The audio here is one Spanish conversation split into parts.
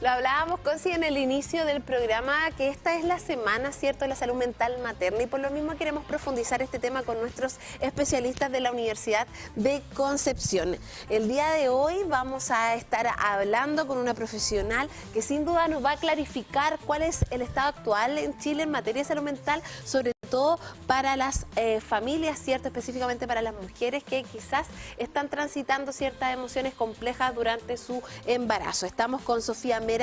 Lo hablábamos, Conci, en el inicio del programa, que esta es la semana, ¿cierto?, de la salud mental materna, y por lo mismo queremos profundizar este tema con nuestros especialistas de la Universidad de Concepción. El día de hoy vamos a estar hablando con una profesional que sin duda nos va a clarificar cuál es el estado actual en Chile en materia de salud mental, sobre todo para las familias, ¿cierto?, específicamente para las mujeres que quizás están transitando ciertas emociones complejas durante su embarazo. Estamos con Sofía Mera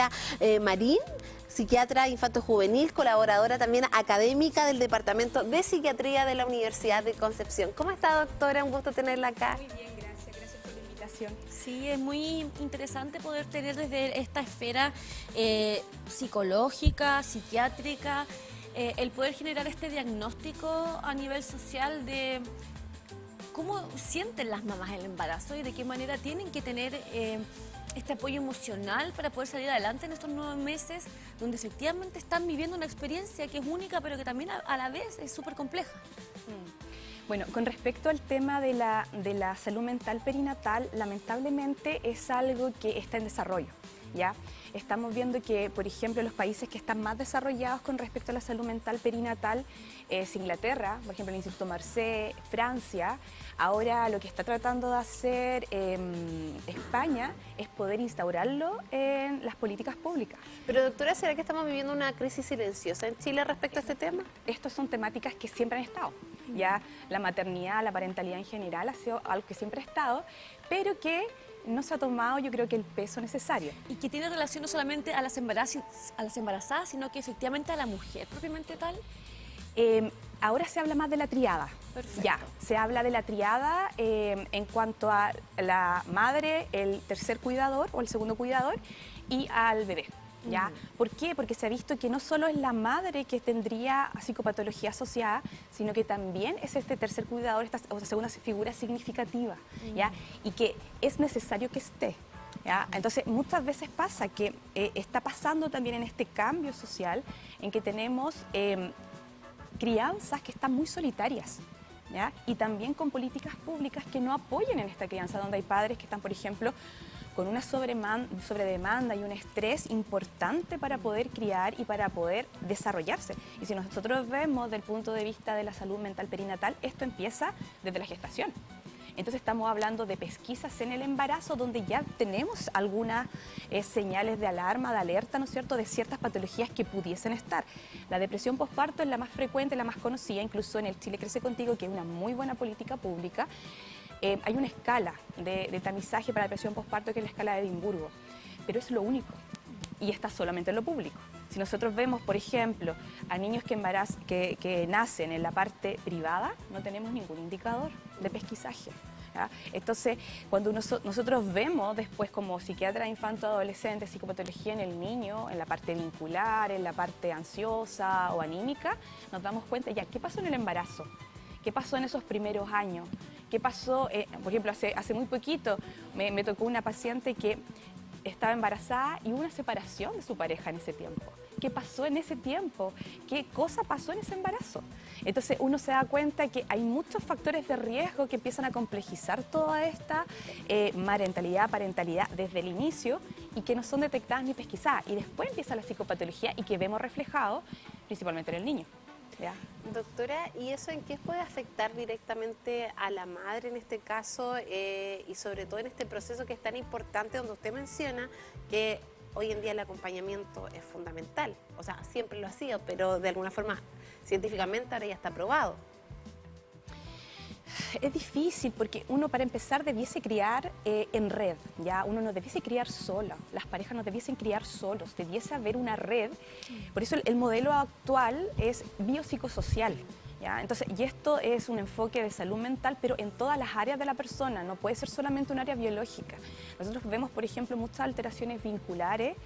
Marín, psiquiatra infanto-juvenil, colaboradora también académica del Departamento de Psiquiatría de la Universidad de Concepción. ¿Cómo está, doctora? Un gusto tenerla acá. Muy bien, gracias por la invitación. Sí, es muy interesante poder tener desde esta esfera psicológica, psiquiátrica, el poder generar este diagnóstico a nivel social de cómo sienten las mamás el embarazo y de qué manera tienen que tener este apoyo emocional para poder salir adelante en estos 9 meses, donde efectivamente están viviendo una experiencia que es única, pero que también a la vez es súper compleja. Bueno, con respecto al tema de la salud mental perinatal, lamentablemente es algo que está en desarrollo, ¿ya? Estamos viendo que, por ejemplo, los países que están más desarrollados con respecto a la salud mental perinatal es Inglaterra, por ejemplo, el Instituto Marcé, Francia. Ahora lo que está tratando de hacer España es poder instaurarlo en las políticas públicas. Pero, doctora, ¿será que estamos viviendo una crisis silenciosa en Chile respecto a este tema? Estas son temáticas que siempre han estado. Ya la maternidad, la parentalidad en general ha sido algo que siempre ha estado, pero que no se ha tomado, yo creo, que el peso necesario. Y que tiene relación no solamente a las embarazadas, sino que efectivamente a la mujer propiamente tal. Ahora se habla más de la triada. Perfecto. Ya, se habla de la triada en cuanto a la madre, el tercer cuidador o el segundo cuidador y al bebé. ¿Ya? ¿Por qué? Porque se ha visto que no solo es la madre que tendría psicopatología asociada, sino que también es este tercer cuidador, esta segunda figura significativa, ¿ya? Y que es necesario que esté, ¿ya? Entonces, muchas veces pasa que está pasando también en este cambio social en que tenemos crianzas que están muy solitarias, ¿ya? Y también con políticas públicas que no apoyen en esta crianza, donde hay padres que están, por ejemplo, con una sobredemanda y un estrés importante para poder criar y para poder desarrollarse. Y si nosotros vemos desde el punto de vista de la salud mental perinatal, esto empieza desde la gestación. Entonces estamos hablando de pesquisas en el embarazo donde ya tenemos algunas señales de alarma, de alerta, ¿no es cierto?, de ciertas patologías que pudiesen estar. La depresión postparto es la más frecuente, la más conocida, incluso en el Chile Crece Contigo, que es una muy buena política pública. Hay una escala de tamizaje para depresión postparto que es la escala de Edimburgo, pero es lo único y está solamente en lo público. Si nosotros vemos, por ejemplo, a niños que nacen en la parte privada, no tenemos ningún indicador de pesquisaje, ¿ya? Entonces, cuando nosotros vemos después como psiquiatra infanto-adolescente psicopatología en el niño, en la parte vincular, en la parte ansiosa o anímica, nos damos cuenta ya qué pasó en el embarazo, qué pasó en esos primeros años, qué pasó, por ejemplo, hace muy poquito me tocó una paciente que estaba embarazada y hubo una separación de su pareja en ese tiempo. ¿Qué pasó en ese tiempo? ¿Qué cosa pasó en ese embarazo? Entonces uno se da cuenta que hay muchos factores de riesgo que empiezan a complejizar toda esta parentalidad desde el inicio y que no son detectadas ni pesquisadas. Y después empieza la psicopatología y que vemos reflejado principalmente en el niño. ¿Ya? Doctora, ¿y eso en qué puede afectar directamente a la madre en este caso y sobre todo en este proceso que es tan importante donde usted menciona que hoy en día el acompañamiento es fundamental? O sea, siempre lo ha sido, pero de alguna forma científicamente ahora ya está probado. Es difícil porque uno, para empezar, debiese criar en red, ¿ya? Uno no debiese criar sola, las parejas no debiesen criar solos, debiese haber una red. Por eso el modelo actual es biopsicosocial, ¿ya? Entonces, y esto es un enfoque de salud mental, pero en todas las áreas de la persona, no puede ser solamente un área biológica. Nosotros vemos, por ejemplo, muchas alteraciones vinculares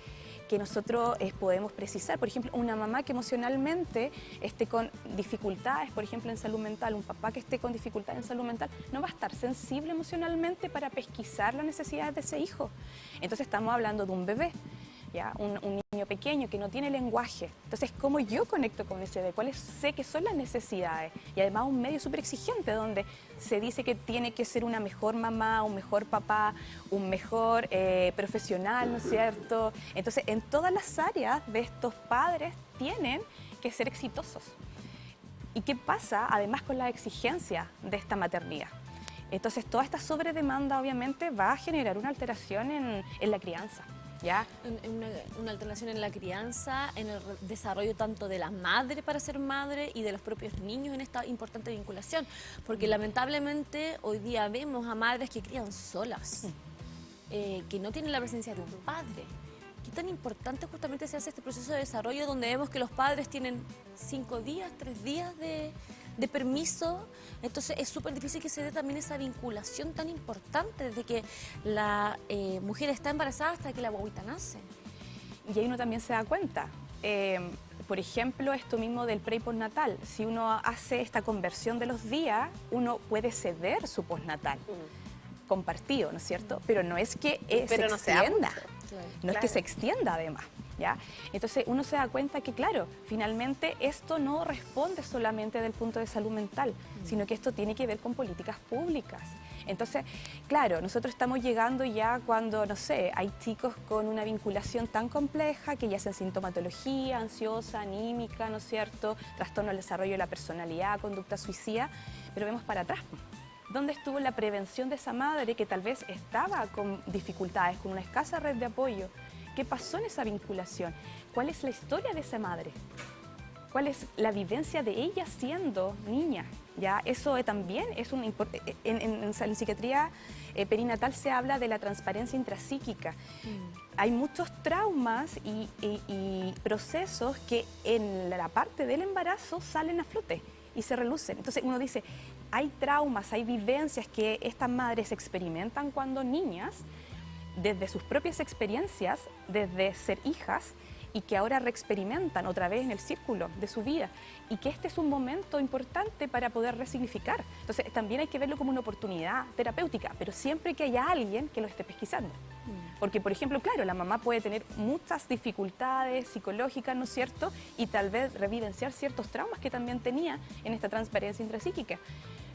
que nosotros podemos precisar. Por ejemplo, una mamá que emocionalmente esté con dificultades, por ejemplo, en salud mental, un papá que esté con dificultades en salud mental, no va a estar sensible emocionalmente para pesquisar las necesidades de ese hijo. Entonces estamos hablando de un bebé. ¿ya? Un niño pequeño que no tiene lenguaje. Entonces, ¿cómo yo conecto con ese bebé? ¿Cuáles sé que son las necesidades? Y además un medio súper exigente donde se dice que tiene que ser una mejor mamá, un mejor papá, un mejor profesional, ¿no es cierto? Entonces, en todas las áreas de estos padres tienen que ser exitosos. ¿Y qué pasa además con la exigencia de esta maternidad? Entonces, toda esta sobredemanda obviamente va a generar una alteración en la crianza, ¿ya? Una alteración en la crianza, en el desarrollo tanto de la madre para ser madre y de los propios niños en esta importante vinculación. Porque lamentablemente hoy día vemos a madres que crían solas, que no tienen la presencia de un padre. ¿Qué tan importante justamente se hace este proceso de desarrollo donde vemos que los padres tienen 5 días, 3 días de permiso? Entonces es súper difícil que se dé también esa vinculación tan importante desde que la mujer está embarazada hasta que la guaguita nace. Y ahí uno también se da cuenta. Por ejemplo, esto mismo del pre y postnatal. Si uno hace esta conversión de los días, uno puede ceder su postnatal compartido, ¿no es cierto? Pero no es que se extienda. No es que se extienda además, ¿ya? Entonces uno se da cuenta que, claro, finalmente esto no responde solamente del punto de salud mental, sino que esto tiene que ver con políticas públicas. Entonces, claro, nosotros estamos llegando ya cuando, no sé, hay chicos con una vinculación tan compleja que ya hacen sintomatología, ansiosa, anímica, ¿no es cierto? Trastorno del desarrollo de la personalidad, conducta suicida, pero vemos para atrás. ¿Dónde estuvo la prevención de esa madre que tal vez estaba con dificultades, con una escasa red de apoyo? ¿Qué pasó en esa vinculación? ¿Cuál es la historia de esa madre? ¿Cuál es la vivencia de ella siendo niña? ¿Ya? Eso también es en psiquiatría perinatal se habla de la transparencia intrapsíquica. Hay muchos traumas y procesos que en la parte del embarazo salen a flote y se relucen. Entonces uno dice, hay traumas, hay vivencias que estas madres experimentan cuando niñas, desde sus propias experiencias, desde ser hijas, y que ahora reexperimentan otra vez en el círculo de su vida, y que este es un momento importante para poder resignificar. Entonces también hay que verlo como una oportunidad terapéutica, pero siempre que haya alguien que lo esté pesquisando. Porque, por ejemplo, claro, la mamá puede tener muchas dificultades psicológicas, ¿no es cierto? Y tal vez revivenciar ciertos traumas que también tenía en esta transparencia intrapsíquica.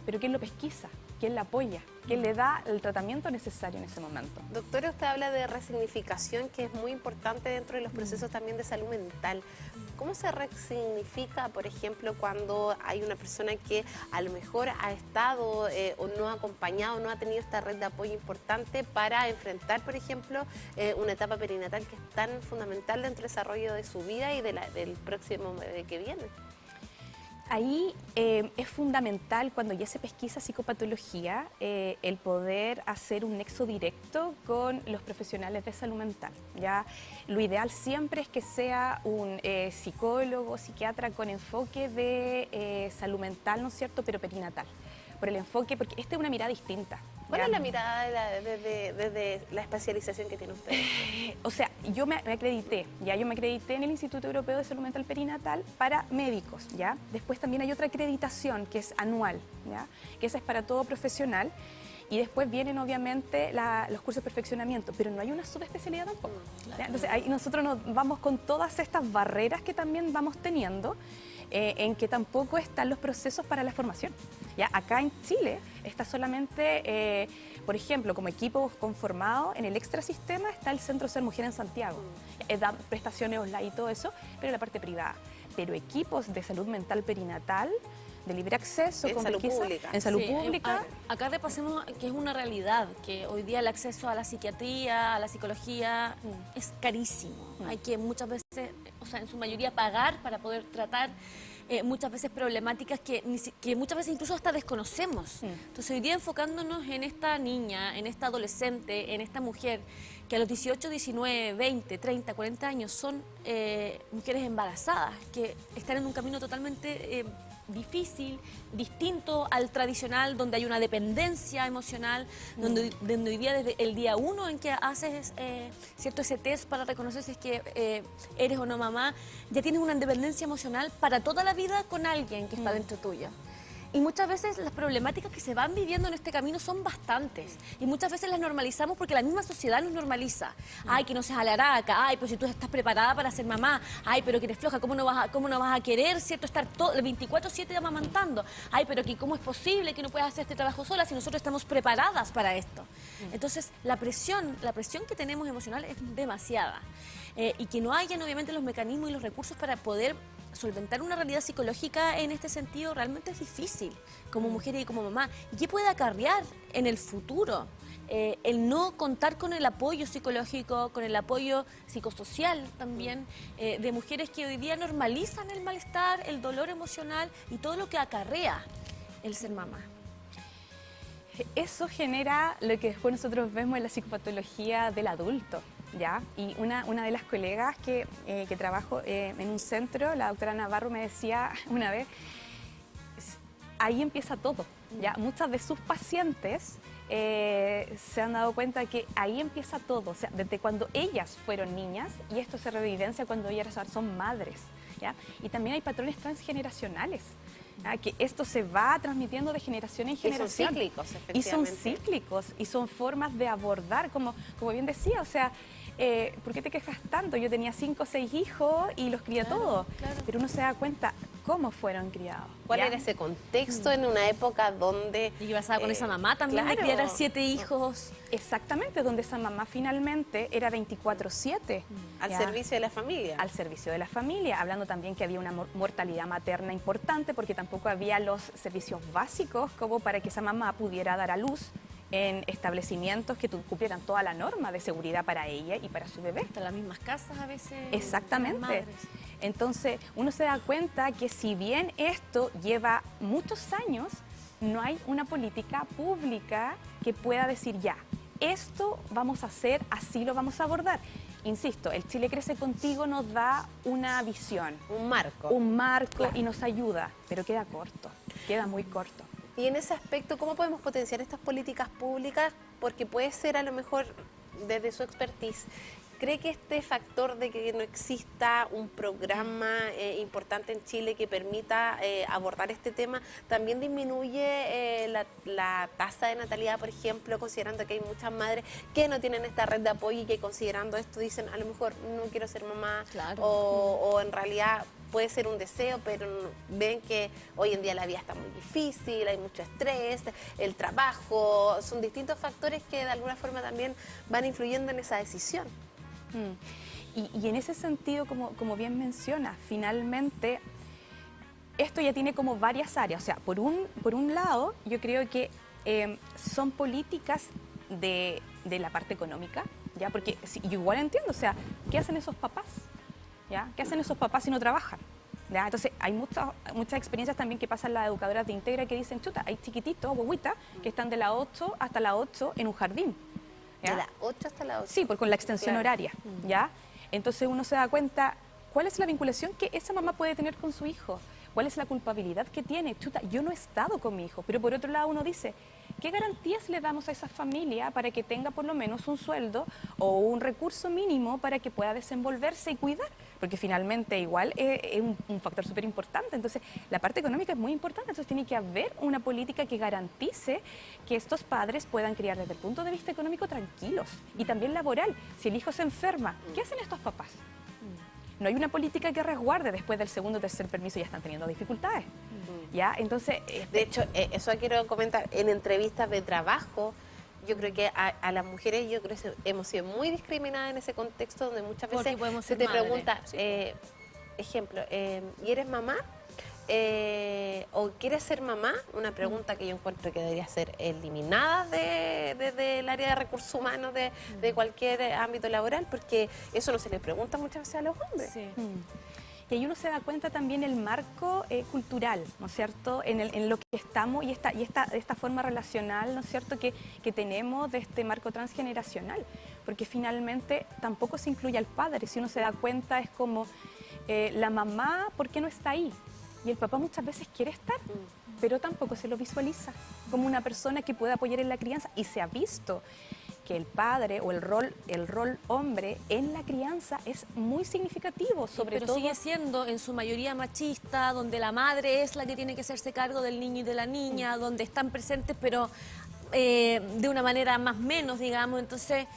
Pero ¿quién lo pesquisa? ¿Quién la apoya? ¿Quién le da el tratamiento necesario en ese momento? Doctora, usted habla de resignificación, que es muy importante dentro de los procesos también de salud mental. ¿Cómo se resignifica, por ejemplo, cuando hay una persona que a lo mejor ha estado o no ha acompañado, no ha tenido esta red de apoyo importante para enfrentar, por ejemplo, una etapa perinatal que es tan fundamental dentro del desarrollo de su vida y del próximo bebé que viene? Ahí es fundamental cuando ya se pesquisa psicopatología el poder hacer un nexo directo con los profesionales de salud mental. ¿Ya? Lo ideal siempre es que sea un psicólogo, psiquiatra con enfoque de salud mental, ¿no es cierto?, pero perinatal. Por el enfoque, porque esta es una mirada distinta. ¿Cuál es la mirada desde la especialización que tiene usted? O sea, yo me acredité en el Instituto Europeo de Salud Mental Perinatal para médicos, ¿ya? Después también hay otra acreditación que es anual, ¿ya? Que esa es para todo profesional. Y después vienen obviamente los cursos de perfeccionamiento, pero no hay una subespecialidad tampoco. Claro. Entonces ahí nosotros nos vamos con todas estas barreras que también vamos teniendo, en que tampoco están los procesos para la formación. ¿Ya? Acá en Chile está solamente, por ejemplo, como equipo conformado, en el extrasistema está el Centro Ser Mujer en Santiago. Da prestaciones online y todo eso, pero en la parte privada. Pero equipos de salud mental perinatal, de libre acceso, en salud pública. En salud pública. Acá repasemos que es una realidad, que hoy día el acceso a la psiquiatría, a la psicología, es carísimo. Hay que muchas veces, o sea, en su mayoría pagar para poder tratar muchas veces problemáticas que muchas veces incluso hasta desconocemos. Entonces hoy día enfocándonos en esta niña, en esta adolescente, en esta mujer, que a los 18, 19, 20, 30, 40 años son mujeres embarazadas, que están en un camino totalmente difícil, distinto al tradicional, donde hay una dependencia emocional, donde hoy día desde el día 1 en que haces cierto ese test para reconocer si es que eres o no mamá, ya tienes una dependencia emocional para toda la vida con alguien que está dentro tuya. Y muchas veces las problemáticas que se van viviendo en este camino son bastantes. Y muchas veces las normalizamos porque la misma sociedad nos normaliza. Ay, que no seas alaraca. Ay, pues si tú estás preparada para ser mamá. Ay, pero que eres floja. ¿Cómo no vas a querer, cierto, estar todo el 24/7 amamantando? Ay, pero que cómo es posible que no puedas hacer este trabajo sola si nosotros estamos preparadas para esto. Entonces, la presión que tenemos emocional es demasiada. Y que no hayan, obviamente, los mecanismos y los recursos para poder solventar una realidad psicológica en este sentido realmente es difícil como mujer y como mamá. ¿Y qué puede acarrear en el futuro? El no contar con el apoyo psicológico, con el apoyo psicosocial también, de mujeres que hoy día normalizan el malestar, el dolor emocional y todo lo que acarrea el ser mamá. Eso genera lo que después nosotros vemos en la psicopatología del adulto, ¿ya? Y una de las colegas que trabajo en un centro, la doctora Navarro, me decía una vez, ahí empieza todo, ¿ya? Muchas de sus pacientes se han dado cuenta que ahí empieza todo, o sea, desde cuando ellas fueron niñas, y esto se revivencia cuando ellas son madres, ¿ya? Y también hay patrones transgeneracionales, que esto se va transmitiendo de generación en generación. Y son cíclicos, efectivamente. Y son cíclicos, y son formas de abordar, como bien decía, o sea, ¿por qué te quejas tanto? Yo tenía 5 o 6 hijos y los crié todos, pero uno se da cuenta cómo fueron criados. ¿Cuál era ese contexto en una época donde... Y pasaba con esa mamá también, de criar a 7 hijos. Exactamente, donde esa mamá finalmente era 24/7. Al servicio de la familia. Al servicio de la familia, hablando también que había una mortalidad materna importante, porque tampoco había los servicios básicos como para que esa mamá pudiera dar a luz en establecimientos que cumplieran toda la norma de seguridad para ella y para su bebé. Hasta las mismas casas a veces. Exactamente. Entonces, uno se da cuenta que si bien esto lleva muchos años, no hay una política pública que pueda decir ya, esto vamos a hacer, así lo vamos a abordar. Insisto, el Chile Crece Contigo nos da una visión. Un marco. Un marco, claro, y nos ayuda, pero queda corto, queda muy corto. Y en ese aspecto, ¿cómo podemos potenciar estas políticas públicas? Porque puede ser, a lo mejor, desde su expertise, ¿cree que este factor de que no exista un programa importante en Chile que permita abordar este tema también disminuye la tasa de natalidad, por ejemplo, considerando que hay muchas madres que no tienen esta red de apoyo y que considerando esto dicen, a lo mejor no quiero ser mamá, claro, o en realidad puede ser un deseo, pero ven que hoy en día la vida está muy difícil, hay mucho estrés, el trabajo, son distintos factores que de alguna forma también van influyendo en esa decisión? Y en ese sentido, como bien menciona, finalmente esto ya tiene como varias áreas. O sea, por un lado, yo creo que son políticas de la parte económica, ¿ya? Porque yo igual entiendo, o sea, ¿qué hacen esos papás? ¿Ya? ¿Qué hacen esos papás si no trabajan? ¿Ya? Entonces, hay muchas experiencias también que pasan las educadoras de Integra que dicen, chuta, hay chiquititos, guaguitas, que están de la 8 hasta la 8 en un jardín. ¿Ya? De la 8 hasta la 8. Sí, con la extensión horaria, ¿ya? Entonces uno se da cuenta cuál es la vinculación que esa mamá puede tener con su hijo, cuál es la culpabilidad que tiene. Chuta, yo no he estado con mi hijo, pero por otro lado uno dice, ¿qué garantías le damos a esa familia para que tenga por lo menos un sueldo o un recurso mínimo para que pueda desenvolverse y cuidar? Porque finalmente igual es un factor súper importante. Entonces, la parte económica es muy importante. Entonces, tiene que haber una política que garantice que estos padres puedan criar desde el punto de vista económico tranquilos y también laboral. Si el hijo se enferma, ¿qué hacen estos papás? No hay una política que resguarde. Después del segundo o tercer permiso ya están teniendo dificultades. ¿Ya? Entonces, de hecho, eso quiero comentar, en entrevistas de trabajo, yo creo que a las mujeres hemos sido muy discriminadas en ese contexto donde muchas veces se te pregunta, ejemplo, ¿y eres mamá? ¿O quieres ser mamá? Una pregunta que yo encuentro que debería ser eliminada desde el área de recursos humanos de cualquier ámbito laboral, porque eso no se le pregunta muchas veces a los hombres. Sí. Y ahí uno se da cuenta también el marco cultural, ¿no es cierto?, en lo que estamos y esta forma relacional, ¿no es cierto?, que tenemos de este marco transgeneracional, porque finalmente tampoco se incluye al padre. Si uno se da cuenta es como la mamá, ¿por qué no está ahí? Y el papá muchas veces quiere estar, pero tampoco se lo visualiza como una persona que pueda apoyar en la crianza. Y se ha visto que el padre o el rol hombre en la crianza es muy significativo, Pero sigue siendo en su mayoría machista, donde la madre es la que tiene que hacerse cargo del niño y de la niña, donde están presentes, pero de una manera más menos, digamos. Entonces,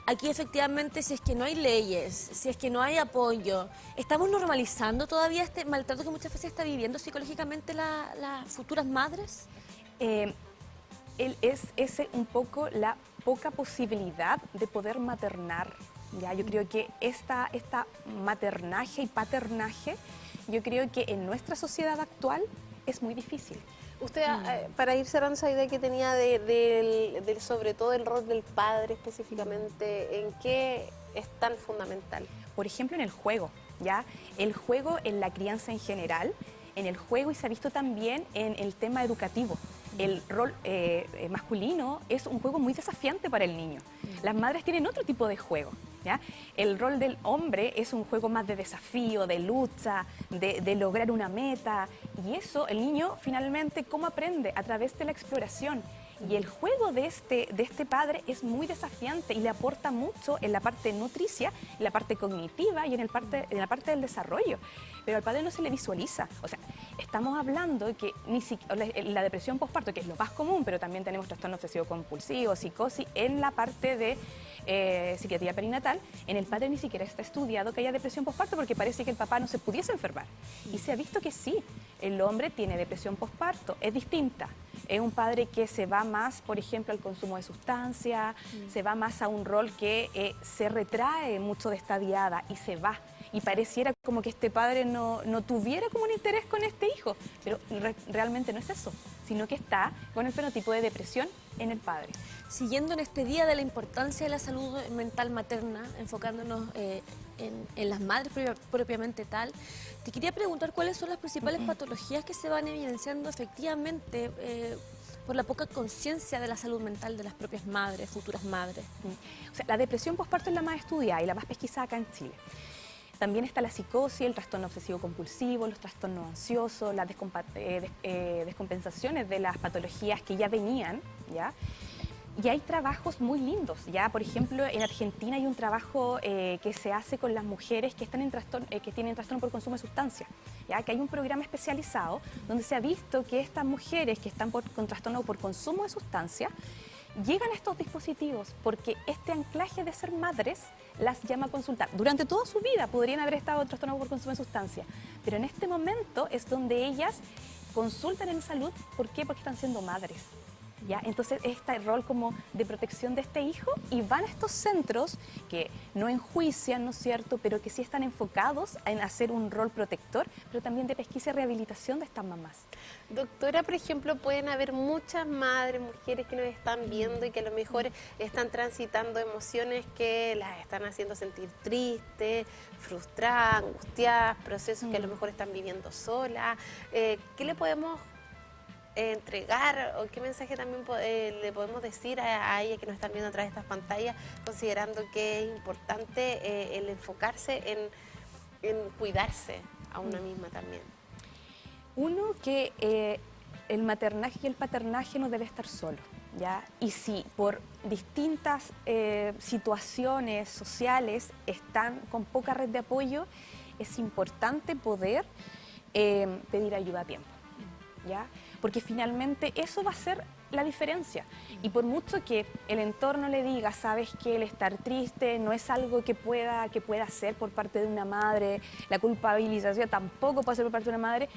aquí efectivamente, si es que no hay leyes, si es que no hay apoyo, ¿estamos normalizando todavía este maltrato que muchas veces está viviendo psicológicamente las futuras madres? Es un poco la poca posibilidad de poder maternar. ¿Ya? Yo creo que esta maternaje y paternaje, yo creo que en nuestra sociedad actual es muy difícil. Usted, para ir cerrando esa idea que tenía sobre todo el rol del padre específicamente, ¿en qué es tan fundamental? Por ejemplo, en el juego, ¿ya? El juego en la crianza en general, en el juego, y se ha visto también en el tema educativo. El rol masculino es un juego muy desafiante para el niño. Las madres tienen otro tipo de juego, ¿ya? El rol del hombre es un juego más de desafío, de lucha, de lograr una meta. Y eso, el niño finalmente, ¿cómo aprende? A través de la exploración. Y el juego de este padre es muy desafiante y le aporta mucho en la parte nutricia, en la parte cognitiva y en la parte del desarrollo. Pero al padre no se le visualiza. O sea, estamos hablando que la depresión postparto, que es lo más común, pero también tenemos trastorno obsesivo compulsivo, psicosis, en la parte de psiquiatría perinatal, en el padre ni siquiera está estudiado que haya depresión postparto porque parece que el papá no se pudiese enfermar. Y se ha visto que sí, el hombre tiene depresión postparto, es distinta. Es un padre que se va más, por ejemplo, al consumo de sustancias, se va más a un rol que se retrae mucho de esta diada y se va. Y pareciera como que este padre no tuviera como un interés con este hijo, pero realmente no es eso, sino que está con el fenotipo de depresión en el padre. Siguiendo en este día de la importancia de la salud mental materna, enfocándonos en las madres propiamente tal, te quería preguntar cuáles son las principales patologías que se van evidenciando efectivamente por la poca conciencia de la salud mental de las propias madres, futuras madres. O sea, la depresión postparto es la más estudiada y la más pesquisada acá en Chile. También está la psicosis, el trastorno obsesivo compulsivo, los trastornos ansiosos, las descompensaciones de las patologías que ya venían, ¿ya? Y hay trabajos muy lindos, ¿ya? Por ejemplo, en Argentina hay un trabajo que se hace con las mujeres que están que tienen trastorno por consumo de sustancias, ¿ya? Que hay un programa especializado donde se ha visto que estas mujeres que están con trastorno por consumo de sustancias llegan a estos dispositivos porque este anclaje de ser madres las llama a consultar. Durante toda su vida podrían haber estado en trastorno por consumo de sustancias, pero en este momento es donde ellas consultan en salud. ¿Por qué? Porque están siendo madres. ¿Ya? Entonces, este rol como de protección de este hijo, y van a estos centros que no enjuician, ¿no es cierto?, pero que sí están enfocados en hacer un rol protector, pero también de pesquisa y rehabilitación de estas mamás. Doctora, por ejemplo, pueden haber muchas madres, mujeres que nos están viendo y que a lo mejor están transitando emociones que las están haciendo sentir tristes, frustradas, angustiadas, procesos que a lo mejor están viviendo solas. ¿Qué le podemos entregar o qué mensaje también le podemos decir a ella que nos están viendo a través de estas pantallas, considerando que es importante el enfocarse en cuidarse a una misma también? Uno, que el maternaje y el paternaje no debe estar solo, ¿ya? Y si por distintas situaciones sociales están con poca red de apoyo, es importante poder pedir ayuda a tiempo, ¿ya? Porque finalmente eso va a ser la diferencia. Y por mucho que el entorno le diga, sabes que el estar triste no es algo que pueda hacer por parte de una madre, la culpabilización tampoco puede ser por parte de una madre,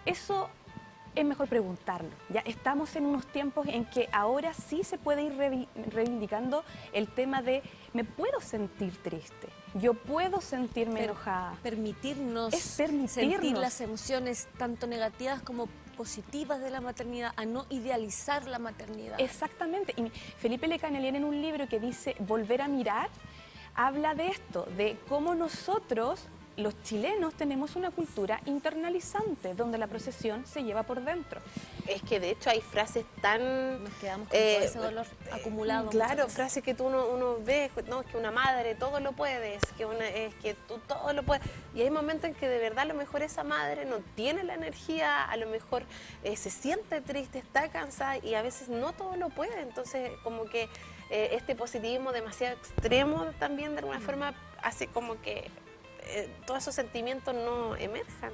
eso es mejor preguntarlo. Ya estamos en unos tiempos en que ahora sí se puede ir reivindicando el tema de me puedo sentir triste, yo puedo sentirme enojada. Permitirnos sentir las emociones tanto negativas como positivas de la maternidad, a no idealizar la maternidad. Exactamente. Y Felipe Lecanelien, en un libro que dice Volver a mirar, habla de esto, de cómo nosotros, los chilenos, tenemos una cultura internalizante, donde la procesión se lleva por dentro. Es que de hecho hay frases tan... Nos quedamos con todo ese dolor acumulado. Claro, frases que uno ve, no, es que una madre todo lo puede, es que tú todo lo puedes. Y hay momentos en que de verdad a lo mejor esa madre no tiene la energía, a lo mejor se siente triste, está cansada y a veces no todo lo puede. Entonces como que este positivismo demasiado extremo también de alguna forma hace como que todos esos sentimientos no emerjan.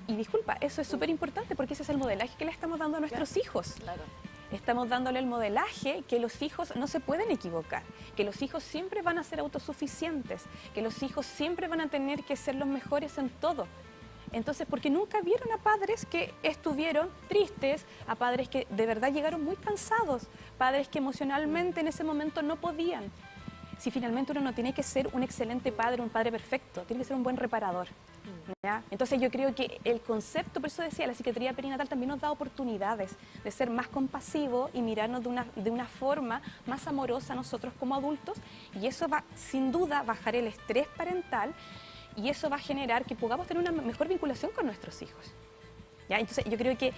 Y disculpa, eso es súper importante porque ese es el modelaje que le estamos dando a nuestros hijos. Claro. Estamos dándole el modelaje que los hijos no se pueden equivocar, que los hijos siempre van a ser autosuficientes, que los hijos siempre van a tener que ser los mejores en todo. Entonces, porque nunca vieron a padres que estuvieron tristes, a padres que de verdad llegaron muy cansados, padres que emocionalmente en ese momento no podían. Si finalmente uno no tiene que ser un excelente padre, un padre perfecto, tiene que ser un buen reparador. ¿Ya? Entonces yo creo que el concepto, por eso decía, la psiquiatría perinatal también nos da oportunidades de ser más compasivos y mirarnos de una forma más amorosa a nosotros como adultos, y eso va sin duda a bajar el estrés parental y eso va a generar que podamos tener una mejor vinculación con nuestros hijos. ¿Ya? Entonces yo creo que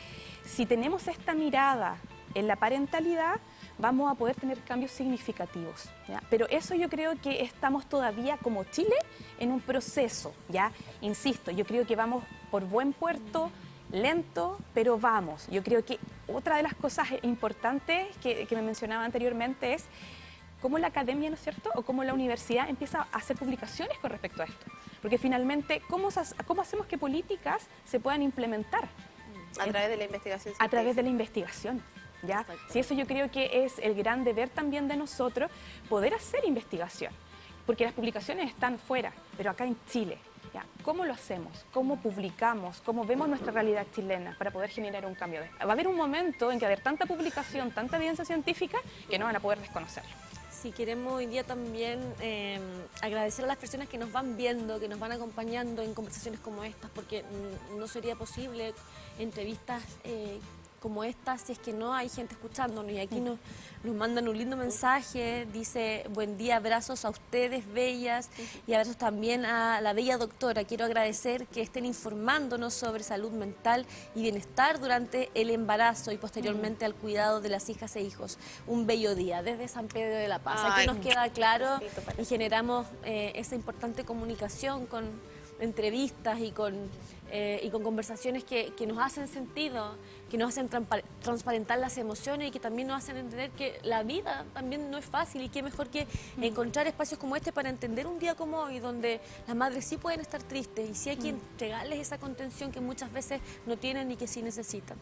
si tenemos esta mirada en la parentalidad, vamos a poder tener cambios significativos, ¿ya? Pero eso yo creo que estamos todavía como Chile en un proceso, ¿ya? Insisto, yo creo que vamos por buen puerto, lento, pero vamos. Yo creo que otra de las cosas importantes que me mencionaba anteriormente es cómo la academia, ¿no es cierto?, o cómo la universidad empieza a hacer publicaciones con respecto a esto. Porque finalmente, ¿cómo hacemos que políticas se puedan implementar? A través de la investigación. A través de la investigación. ¿Ya? Sí, eso yo creo que es el gran deber también de nosotros, poder hacer investigación, porque las publicaciones están fuera, pero acá en Chile, ¿ya? ¿Cómo lo hacemos? ¿Cómo publicamos? ¿Cómo vemos nuestra realidad chilena para poder generar un cambio? Va a haber un momento en que va a haber tanta publicación, tanta evidencia científica, que no van a poder desconocerlo. Sí, queremos hoy día también agradecer a las personas que nos van viendo, que nos van acompañando en conversaciones como estas, porque no sería posible entrevistas como estas si es que no hay gente escuchándonos. Y aquí nos mandan un lindo mensaje, dice: buen día, abrazos a ustedes, bellas, y abrazos también a la bella doctora. Quiero agradecer que estén informándonos sobre salud mental y bienestar durante el embarazo y posteriormente al cuidado de las hijas e hijos. Un bello día desde San Pedro de la Paz. Aquí nos queda claro y generamos esa importante comunicación con entrevistas y con conversaciones que nos hacen sentido, que nos hacen transparentar las emociones y que también nos hacen entender que la vida también no es fácil, y qué mejor que encontrar espacios como este para entender un día como hoy, donde las madres sí pueden estar tristes y sí hay que entregarles esa contención que muchas veces no tienen y que sí necesitan.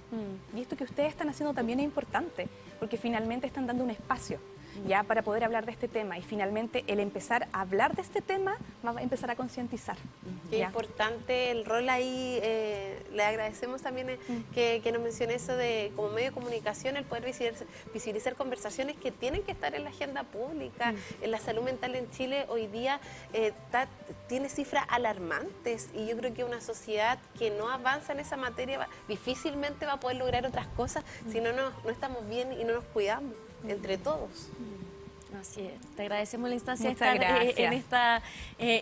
Y esto que ustedes están haciendo también es importante, porque finalmente están dando un espacio ya para poder hablar de este tema, y finalmente el empezar a hablar de este tema va a empezar a concientizar. Qué importante el rol ahí. Le agradecemos también que nos mencione eso de, como medio de comunicación, el poder visibilizar conversaciones que tienen que estar en la agenda pública. En la salud mental en Chile hoy día tiene cifras alarmantes, y yo creo que una sociedad que no avanza en esa materia difícilmente va a poder lograr otras cosas si no estamos bien y no nos cuidamos entre todos. Así es. Te agradecemos la instancia Muchas de estar gracias. en esta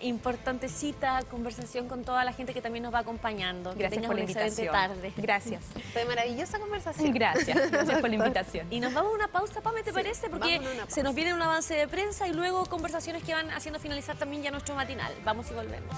importante cita, conversación con toda la gente que también nos va acompañando. Gracias que tengas por la una excelente invitación. tarde. Gracias. Fue maravillosa conversación. Gracias por la invitación. Y nos vamos a una pausa, Pame, ¿te parece? Porque se nos viene un avance de prensa y luego conversaciones que van haciendo finalizar también ya nuestro matinal. Vamos y volvemos.